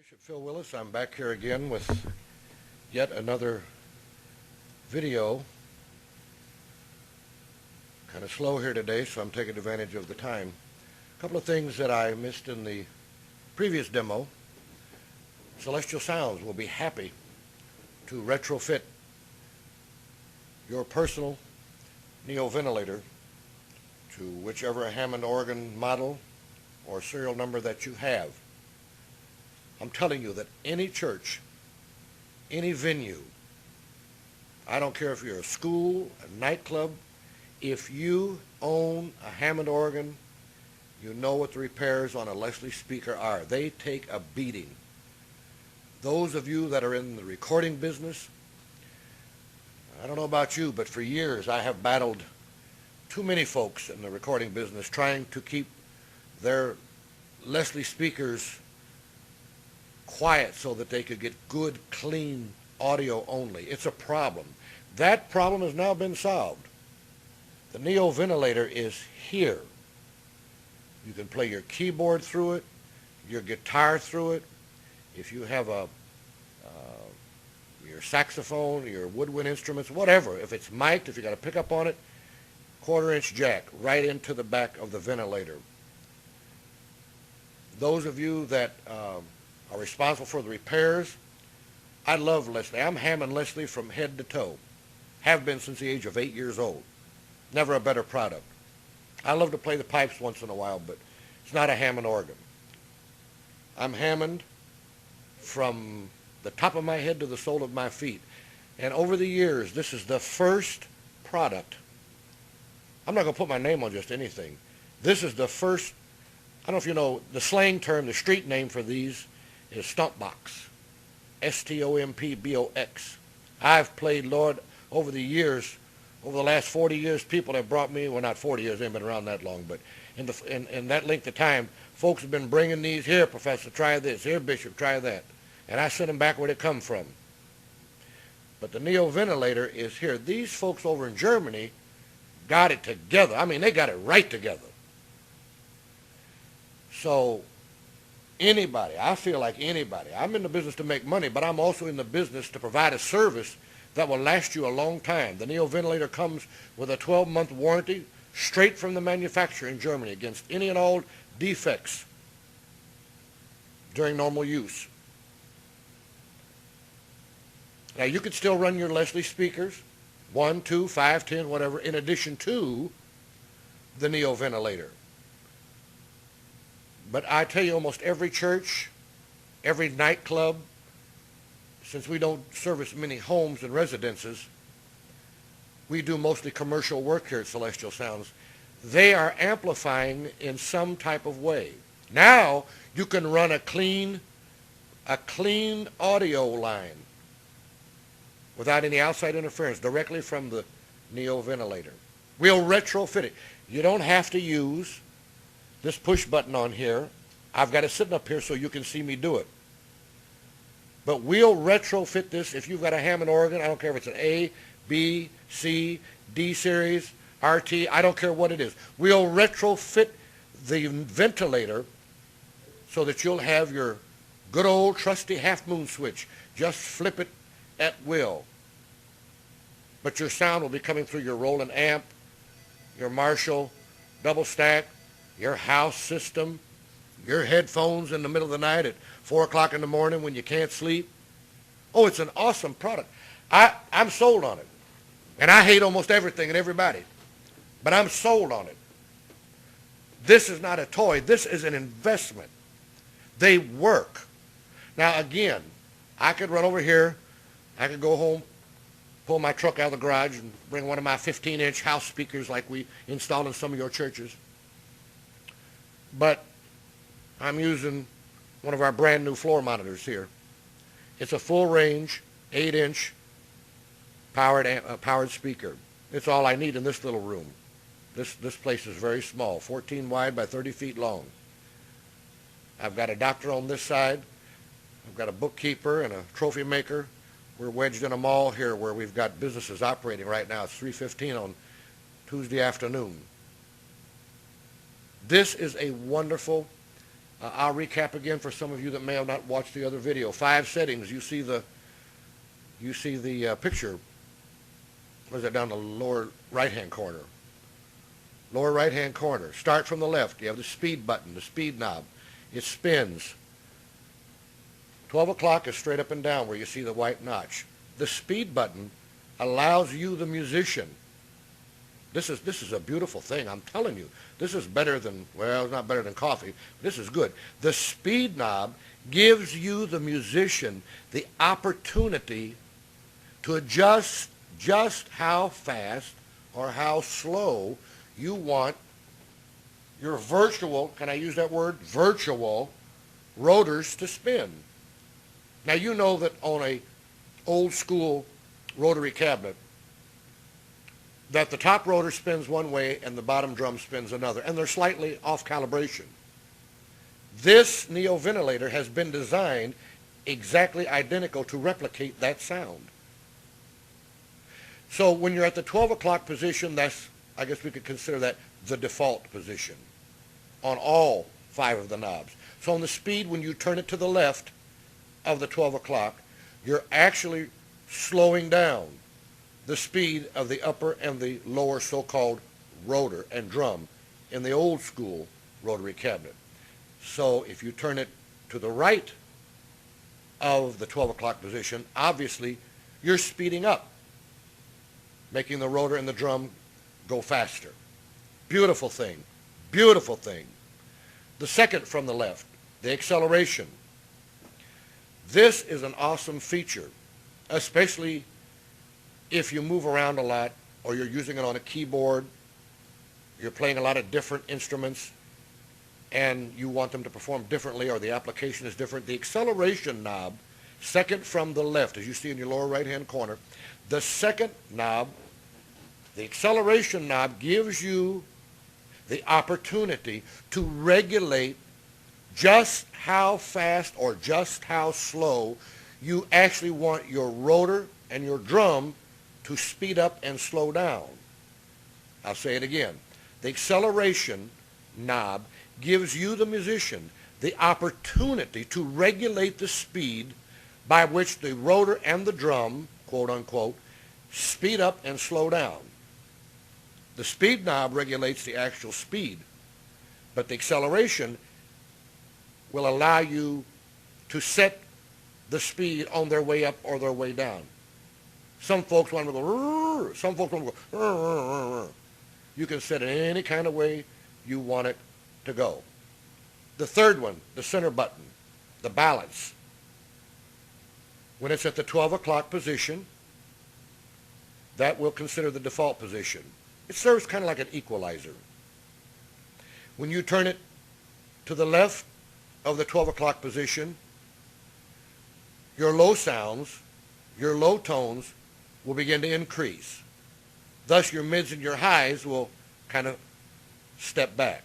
Bishop Phil Willis. I'm back here again with yet another video. Kind of slow here today, so I'm taking advantage of the time. A couple of things that I missed in the previous demo. Celestial Sounds will be happy to retrofit your personal neo-ventilator to whichever Hammond organ model or serial number that you have. I'm telling you that any church, any venue, I don't care if you're a school, a nightclub, if you own a Hammond organ, you know what the repairs on a Leslie speaker are. They take a beating. Those of you that are in the recording business, I don't know about you, but for years I have battled too many folks in the recording business trying to keep their Leslie speakers quiet so that they could get good, clean audio only. It's a problem. That problem has now been solved. The neo-ventilator is here. You can play your keyboard through it, your guitar through it. If you have your saxophone, your woodwind instruments, whatever, if it's mic'd, if you got a pickup on it, 1/4-inch jack right into the back of the ventilator. Those of you that are responsible for the repairs, I love Leslie. I'm Hammond Leslie from head to toe. Have been since the age of 8 years old. Never a better product. I love to play the pipes once in a while, but it's not a Hammond organ. I'm Hammond from the top of my head to the sole of my feet. And over the years, this is the first product. I'm not going to put my name on just anything. This is the first, I don't know if you know, the slang term, the street name for these is stomp box. S-T-O-M-P-B-O-X. I've played, Lord, over the years, over the last 40 years, people have brought me, well, not 40 years, they haven't been around that long, but in that length of time, folks have been bringing these, here, Professor, try this, here, Bishop, try that. And I sent them back where they come from. But the neo-ventilator is here. These folks over in Germany got it together. I mean, they got it right together. So anybody, I feel like anybody, I'm in the business to make money, but I'm also in the business to provide a service that will last you a long time. The neo-ventilator comes with a 12-month warranty straight from the manufacturer in Germany against any and all defects during normal use. Now, you could still run your Leslie speakers, 1, 2, 5, 10, whatever, in addition to the neo-ventilator. But I tell you, almost every church, every nightclub, since we don't service many homes and residences, we do mostly commercial work here at Celestial Sounds. They are amplifying in some type of way. Now, you can run a clean audio line without any outside interference, directly from the neo-ventilator. We'll retrofit it. You don't have to use this push button on here. I've got it sitting up here so you can see me do it. But we'll retrofit this if you've got a Hammond organ. I don't care if it's an A, B, C, D series, RT. I don't care what it is. We'll retrofit the ventilator so that you'll have your good old trusty half-moon switch. Just flip it at will. But your sound will be coming through your Roland amp, your Marshall double stack, your house system, your headphones in the middle of the night at 4 o'clock in the morning when you can't sleep. Oh, it's an awesome product. I'm sold on it. And I hate almost everything and everybody. But I'm sold on it. This is not a toy. This is an investment. They work. Now, again, I could run over here. I could go home, pull my truck out of the garage and bring one of my 15-inch house speakers like we installed in some of your churches. But I'm using one of our brand new floor monitors here. It's a full range, 8-inch powered speaker. It's all I need in this little room. This place is very small, 14 wide by 30 feet long. I've got a doctor on this side. I've got a bookkeeper and a trophy maker. We're wedged in a mall here where we've got businesses operating right now. It's 3:15 on Tuesday afternoon. This is a wonderful I'll recap again for some of you that may have not watched the other video. 5 settings. You see the picture. Where's that, down the lower right-hand corner? Lower right-hand corner. Start from the left. You have the speed button, the speed knob. It spins. 12 o'clock is straight up and down where you see the white notch. The speed button allows you, the musician. This is a beautiful thing. I'm telling you. This is better than, well, it's not better than coffee. This is good. The speed knob gives you, the musician, the opportunity to adjust just how fast or how slow you want your virtual, can I use that word, virtual rotors to spin. Now you know that on a old school rotary cabinet that the top rotor spins one way and the bottom drum spins another, and they're slightly off calibration. This Neo ventilator has been designed exactly identical to replicate that sound. So when you're at the 12 o'clock position, that's, I guess we could consider that the default position on all 5 of the knobs. So on the speed, when you turn it to the left of the 12 o'clock, you're actually slowing down the speed of the upper and the lower so-called rotor and drum in the old school rotary cabinet. So if you turn it to the right of the 12 o'clock position, obviously you're speeding up, making the rotor and the drum go faster. Beautiful thing. Beautiful thing. The second from the left, the acceleration. This is an awesome feature, especially if you move around a lot or you're using it on a keyboard, you're playing a lot of different instruments, and you want them to perform differently or the application is different. The acceleration knob, second from the left, as you see in your lower right-hand corner, the second knob, the acceleration knob, gives you the opportunity to regulate just how fast or just how slow you actually want your rotor and your drum to speed up and slow down. I'll say it again. The acceleration knob gives you, the musician, the opportunity to regulate the speed by which the rotor and the drum, quote unquote, speed up and slow down. The speed knob regulates the actual speed, but the acceleration will allow you to set the speed on their way up or their way down. Some folks want to go, some folks want to go. You can set it any kind of way you want it to go. The third one, the center button, the balance. When it's at the 12 o'clock position, that we'll consider the default position. It serves kind of like an equalizer. When you turn it to the left of the 12 o'clock position, your low sounds, your low tones will begin to increase. Thus, your mids and your highs will kind of step back.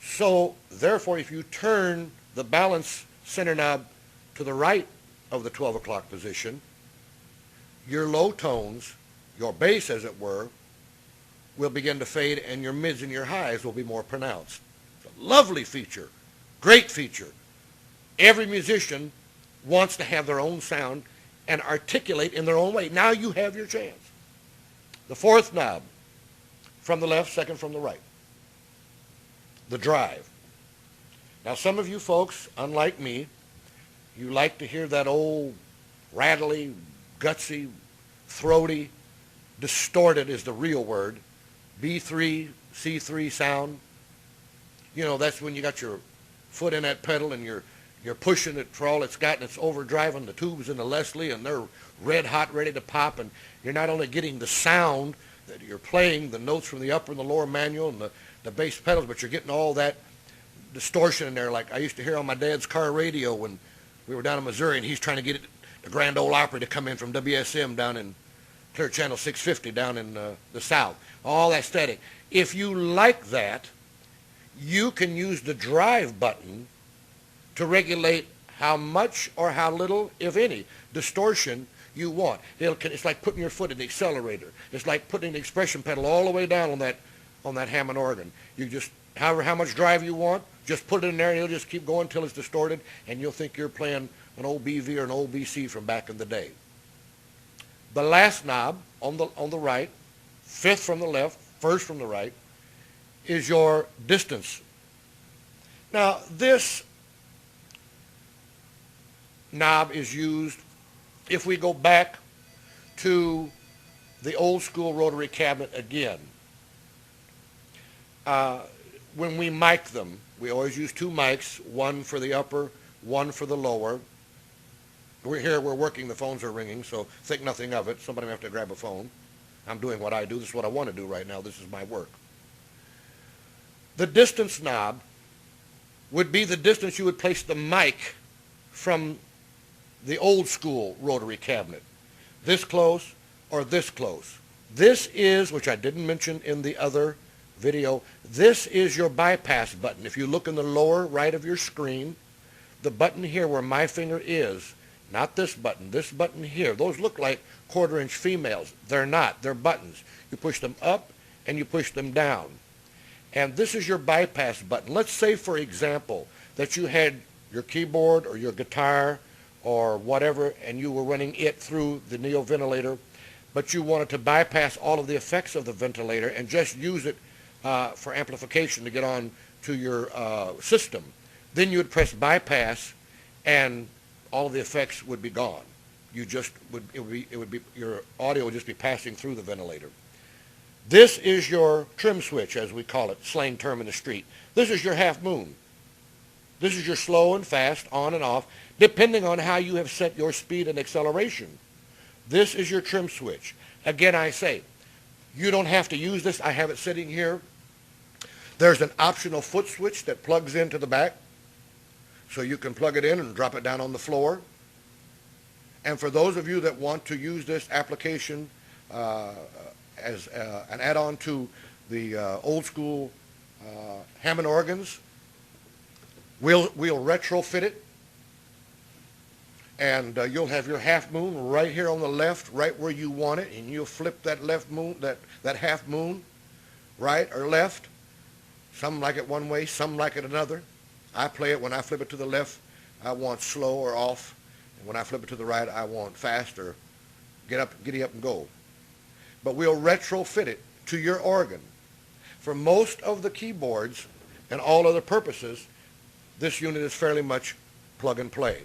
So, therefore, if you turn the balance center knob to the right of the 12 o'clock position, your low tones, your bass as it were, will begin to fade, and your mids and your highs will be more pronounced. It's a lovely feature, great feature. Every musician wants to have their own sound and articulate in their own way. Now you have your chance. The fourth knob, from the left, second from the right, the drive. Now some of you folks, unlike me, you like to hear that old rattly, gutsy, throaty, distorted is the real word, B3, C3 sound. You know, that's when you got your foot in that pedal and you're pushing it for all it's got, and it's overdriving the tubes in the Leslie, and they're red hot, ready to pop, and you're not only getting the sound that you're playing, the notes from the upper and the lower manual and the bass pedals, but you're getting all that distortion in there, like I used to hear on my dad's car radio when we were down in Missouri, and he's trying to get the Grand Ole Opry to come in from WSM down in Clear Channel 650 down in the South. All that static. If you like that, you can use the drive button to regulate how much or how little, if any, distortion you want. It's like putting your foot in the accelerator. It's like putting the expression pedal all the way down on that Hammond organ. You just however how much drive you want, just put it in there and it'll just keep going until it's distorted, and you'll think you're playing an old BV or an old BC from back in the day. The last knob on the right, fifth from the left, first from the right, is your distance. Now this knob is used if we go back to the old school rotary cabinet again. When we mic them, we always use two mics, one for the upper, one for the lower. We're working, the phones are ringing, so think nothing of it. Somebody may have to grab a phone. I'm doing what I do. This is what I want to do right now. This is my work. The distance knob would be the distance you would place the mic from the old school rotary cabinet. This close or this close. This is, which I didn't mention in the other video, this is your bypass button. If you look in the lower right of your screen, the button here where my finger is, not this button here, those look like quarter-inch females. They're not. They're buttons. You push them up and you push them down. And this is your bypass button. Let's say, for example, that you had your keyboard or your guitar or whatever, and you were running it through the Neo Ventilator, but you wanted to bypass all of the effects of the ventilator and just use it for amplification to get on to your system. Then you would press bypass, and all of the effects would be gone. You just your audio would just be passing through the ventilator. This is your trim switch, as we call it, slang term in the street. This is your half moon. This is your slow and fast, on and off, depending on how you have set your speed and acceleration. This is your trim switch. Again, I say, you don't have to use this. I have it sitting here. There's an optional foot switch that plugs into the back, so you can plug it in and drop it down on the floor. And for those of you that want to use this application as an add-on to the old school Hammond organs, we'll retrofit it, and you'll have your half moon right here on the left, right where you want it, and you'll flip that left moon, that half moon, right or left. Some like it one way, some like it another. I play it, when I flip it to the left, I want slow or off. And when I flip it to the right, I want fast or giddy up and go. But we'll retrofit it to your organ. For most of the keyboards and all other purposes, this unit is fairly much plug and play.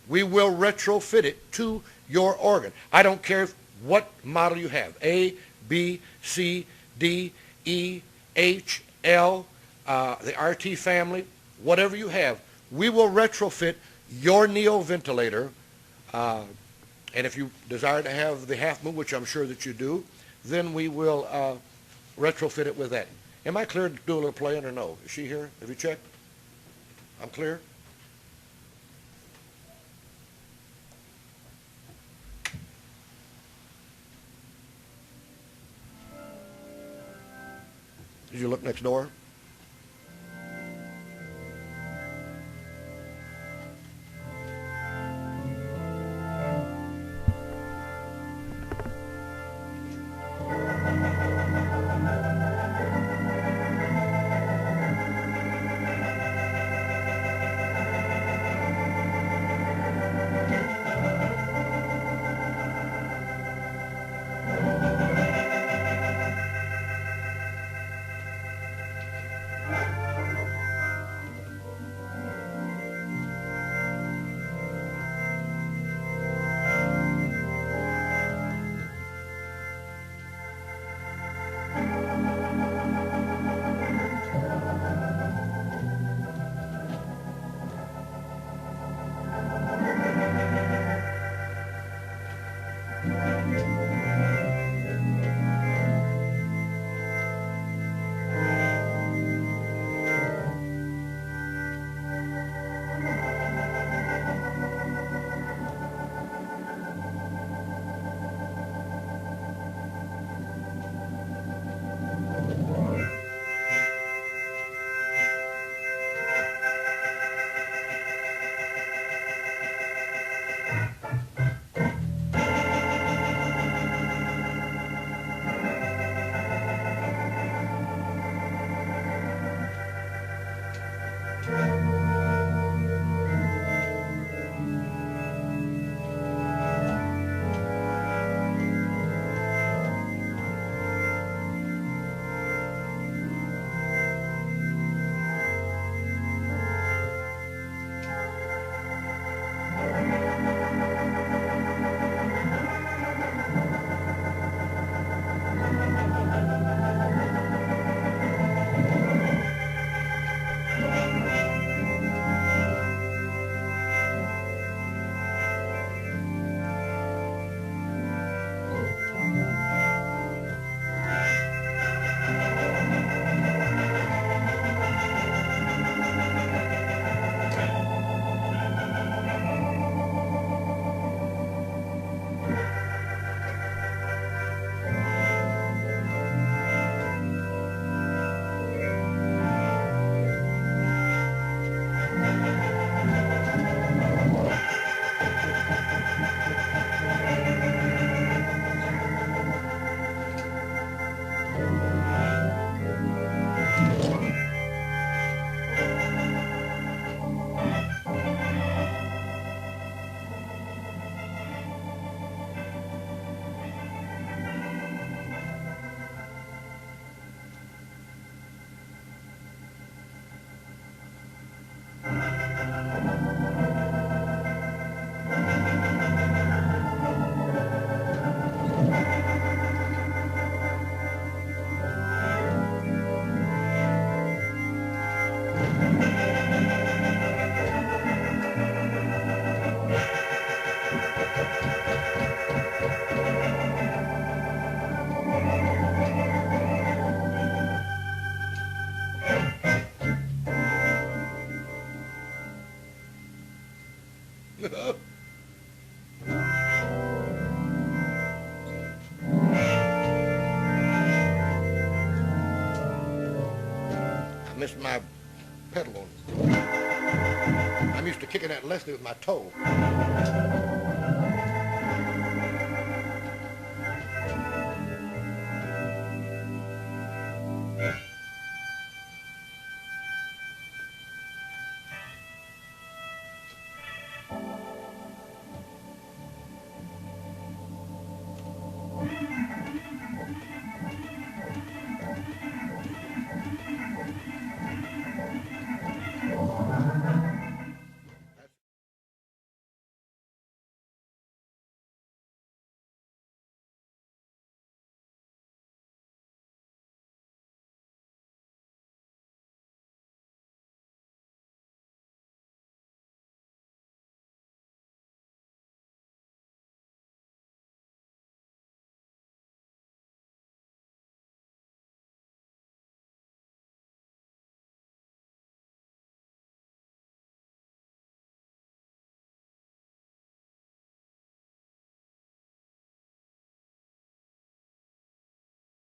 We will retrofit it to your organ. I don't care what model you have, A, B, C, D, E, H, L, the RT family, whatever you have, we will retrofit your Neo ventilator. And if you desire to have the half moon, which I'm sure that you do, then we will retrofit it with that. Am I clear to do a little playing or no? Is she here? Have you checked? I'm clear? Did you look next door? missed my pedal on it. I'm used to kicking that Leslie with my toe.